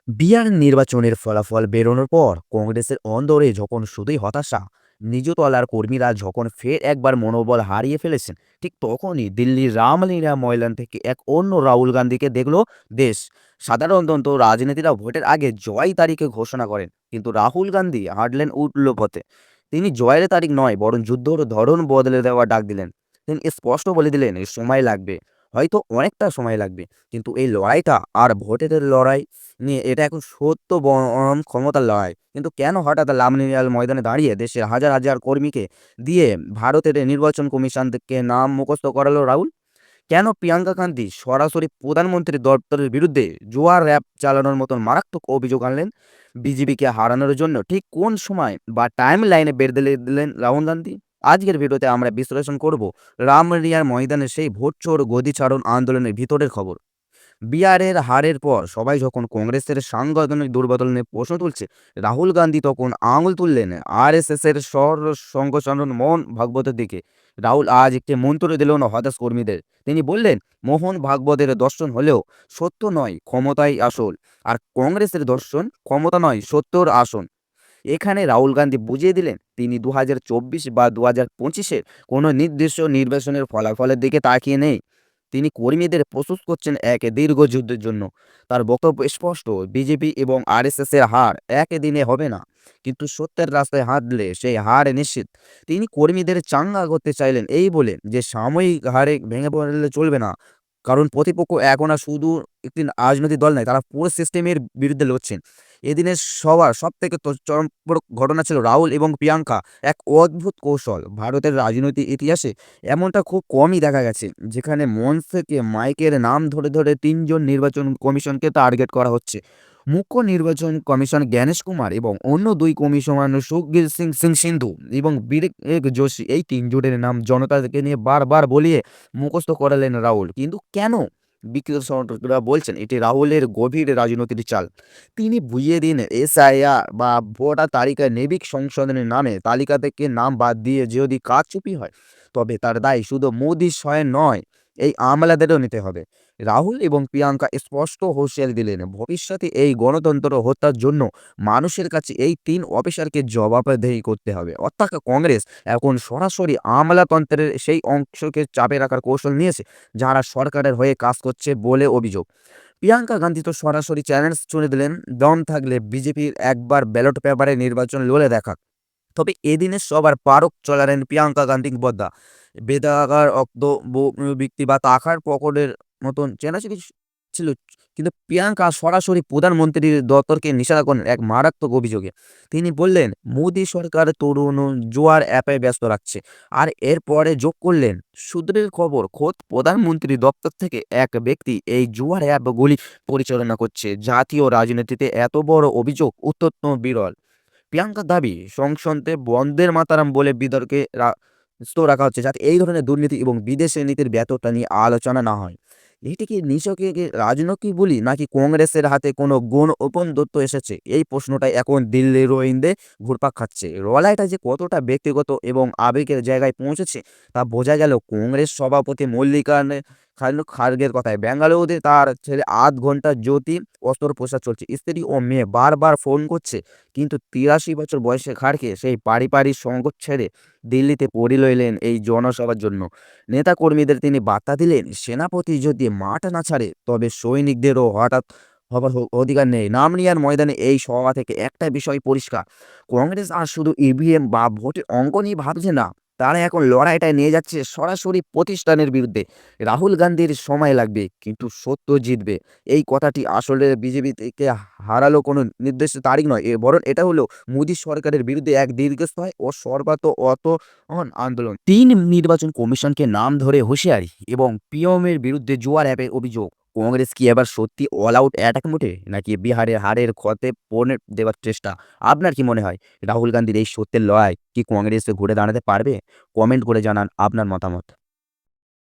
বিহার নির্বাচনের ফলাফল বেরোনোর পর কংগ্রেসের অন্দরে যখন শুধুই হতাশা, নিজ দলার কর্মীরা যখন ফের একবার মনোবল হারিয়ে ফেলেছেন, ঠিক তখনই দিল্লির রামলীলা ময়দান থেকে এক অন্য রাহুল গান্ধীকে দেখল দেশ। সাধারণত রাজনীতিরা ভোটের আগে জয় তারিখে ঘোষণা করেন, কিন্তু রাহুল গান্ধী হাঁটলেন উল্টো পথে। তিনি জয়ের তারিখ নয়, বরং যুদ্ধর ধরন বদলে দেওয়ার ডাক দিলেন। তিনি স্পষ্ট বলে দিলেন এই সময় লাগবে, হয়তো অনেকটা সময় লাগবে, কিন্তু এই লড়াইটা আর ভোটের লড়াই নিয়ে এটা এখন সত্য বনাম ক্ষমতার লড়াই। কিন্তু কেন হঠাৎ লালমনিরহাট ময়দানে দাঁড়িয়ে দেশের হাজার হাজার কর্মীকে দিয়ে ভারতের নির্বাচন কমিশন থেকে নাম মুখস্থ করালো রাহুল? কেন প্রিয়াঙ্কা গান্ধী সরাসরি প্রধানমন্ত্রীর দপ্তরের বিরুদ্ধে জোয়ার র্যাপ চালানোর মতন মারাত্মক অভিযোগ আনলেন? বিজেপিকে হারানোর জন্য ঠিক কোন সময় বা টাইম লাইনে বের দিলেন রাহুল গান্ধী? আজকের ভিডিওতে আমরা বিশ্লেষণ করব রামলিয়ার ময়দানে সেই ভোট চোর গদি ছাড়ন আন্দোলনের ভিতরের খবর। বিহারের হারের পর সবাই যখন কংগ্রেসের সাংগঠনিক দুর্বল নিয়ে প্রশ্ন তুলছে, রাহুল গান্ধী তখন আঙুল তুললেন আরএসএস এর শহর সংগঠন মোহন ভাগবতের দিকে। রাহুল আজ একটি মন্ত্র দিলেন হতাশ কর্মীদের। তিনি বললেন, মোহন ভাগবতের দর্শন হলেও সত্য নয়, ক্ষমতাই আসল। আর কংগ্রেসের দর্শন ক্ষমতা নয়, সত্যর আসন। এখানে রাহুল গান্ধী বুঝিয়ে দিলেন তিনি 2024 বা 2025-এর কোনো নির্দিষ্ট নির্বাচনের ফলাফলের দিকে তাকিয়ে নেই। তিনি কর্মীদের প্রস্তুত করছেন এক দীর্ঘ যুদ্ধের জন্য। তার বক্তব্য স্পষ্ট, বিজেপি এবং আরএসএস এর হার একদিনে হবে না, কিন্তু সত্যের রাস্তায় হাঁটলে সেই হার নিশ্চিত। তিনি কর্মীদের চাঙ্গা করতে চাইলেন এই বলে যে সাময়িক হারে ভেঙে পড়লে চলবে না, কারণ প্রতিপক্ষ এখন আর শুধু একটি রাজনৈতিক দল নয়, তারা পুরো সিস্টেমের বিরুদ্ধে লড়ছেন। এদিনের সবার সবথেকে চমকপ্রদ ঘটনা ছিল রাহুল এবং প্রিয়াঙ্কা এক অদ্ভুত কৌশল। ভারতের রাজনৈতিক ইতিহাসে এমনটা খুব কমই দেখা গেছে, যেখানে মঞ্চ থেকে মাইকের নাম ধরে ধরে ৩ জন নির্বাচন কমিশনকে টার্গেট করা হচ্ছে। মুখ্য নির্বাচন কমিশন জ্ঞানেশ কুমার এবং অন্য ২ কমিশনার সুখবীর সিং সিন্ধু এবং বিবেক যোশী, এই ৩ জনের নাম জনতাকে নিয়ে বারবার বলিয়ে মুখস্থ করালেন রাহুল। কিন্তু কেন? বিশ্লেষকরা বলছেন এটি রাহুলের গভীর রাজনৈতিক চাল। তিনি বুঝিয়ে দিন এসআইআর বা ভোটার তালিকায় নেবিক সংশোধনের নামে তালিকা থেকে নাম বাদ দিয়ে যদি কারচুপি হয়, তবে তার দায় শুধু মোদি স্বয়ং নয়, এই আমলাদেরও নিতে হবে। রাহুল এবং প্রিয়াঙ্কা স্পষ্ট হুঁশিয়ারি দিলেন, ভবিষ্যতে এই গণতন্ত্র হত্যার জন্য মানুষের কাছে এই ৩ অফিসারকে জবাবদিহি করতে হবে। অর্থাৎ কংগ্রেস এখন সরাসরি আমলাতন্ত্রের সেই অংশকে চাপে রাখার কৌশল নিয়েছে যারা সরকারের হয়ে কাজ করছে বলে অভিযোগ। প্রিয়াঙ্কা গান্ধী তো সরাসরি চ্যালেঞ্জ ছুড়ে দিলেন, দম থাকলে বিজেপির একবার ব্যালট পেপারে নির্বাচন লড়ে দেখা। তবে এদিনের সবার পারক চলালেন প্রিয়াঙ্কা গান্ধী বদ্দা। বেদাগার অক্ত ব্যক্তি বা তাকার পকড়ের মতন চেনাচেনি ছিল, কিন্তু প্রিয়াঙ্কা সরাসরি প্রধানমন্ত্রীর দপ্তরকে নিশানা করেন এক মারাত্মক অভিযোগে। তিনি বললেন, মোদী সরকার তরুণ জোয়ার অ্যাপে ব্যস্ত রাখছে। আর এরপরে যোগ করলেন, সূত্রের খবর খোদ প্রধানমন্ত্রী দপ্তর থেকে এক ব্যক্তি এই জোয়ার অ্যাপগুলি পরিচালনা করছে। জাতীয় রাজনীতিতে এত বড় অভিযোগ অত্যন্ত বিরল। প্রিয়াঙ্কার দাবি, সংসদে বন্দের মাতারাম বলে বিতর্কে রাখা হচ্ছে, যাতে এই ধরনের দুর্নীতি এবং বিদেশি নীতির ব্যাপারটা নিয়ে আলোচনা না হয়। এটি কি নিছকে রাজনৈতিক বলি, নাকি কংগ্রেসের হাতে কোনো গোপন তথ্য এসেছে? এই প্রশ্নটাই এখন দিল্লির রোহিন্দে ঘুরপাক খাচ্ছে। লড়াইটা যে কতটা ব্যক্তিগত এবং আবেগের জায়গায় পৌঁছেছে তা বোঝা গেল কংগ্রেস সভাপতি মল্লিকার্জুন খার্গের কথায়। বেঙ্গালুরুতে তার ছেলে ৮ ঘন্টা জ্যোতি অস্ত্রোপচার চলছে, স্ত্রী ও মেয়ে বারবার ফোন করছে, কিন্তু ৮৩ বছর বয়সে খাড়কে সেই পারিবারিক সংকট ছেড়ে দিল্লিতে পড়ে রইলেন এই জনসভার জন্য। নেতাকর্মীদের তিনি বার্তা দিলেন, সেনাপতি যদি মাঠ না ছাড়ে তবে সৈনিকদেরও হঠাৎ হবার অধিকার নেই। নামনিয়ার ময়দানে এই সভা থেকে একটা বিষয় পরিষ্কার, কংগ্রেস আর শুধু ইভিএম বা ভোটের অঙ্ক নিয়ে ভাবছে না, তারা এখন লড়াইটা নিয়ে যাচ্ছে সরাসরি প্রতিষ্ঠানের বিরুদ্ধে। রাহুল গান্ধীর সময় লাগবে, কিন্তু সত্য জিতবে। এই কথাটি আসলে বিজেপি থেকে হারালো কোনো নির্দিষ্ট তারিখ নয়, বরং এটা হলো মোদী সরকারের বিরুদ্ধে এক দীর্ঘস্থায়ী ও সর্বাত আন্দোলন। ৩ নির্বাচন কমিশনকে নাম ধরে হুঁশিয়ারি এবং পিএমের বিরুদ্ধে জোয়ার অ্যাপের অভিযোগ। কংগ্রেস কি এবার সত্যি অল আউট অ্যাটাক মোডে, নাকি বিহারের হারের ক্ষতে পণে দেওয়ার চেষ্টা? আপনার কি মনে হয় রাহুল গান্ধীর এই সত্যের লড়াই কি কংগ্রেস ঘুরে দাঁড়াতে পারবে? কমেন্ট করে জানান আপনার মতামত।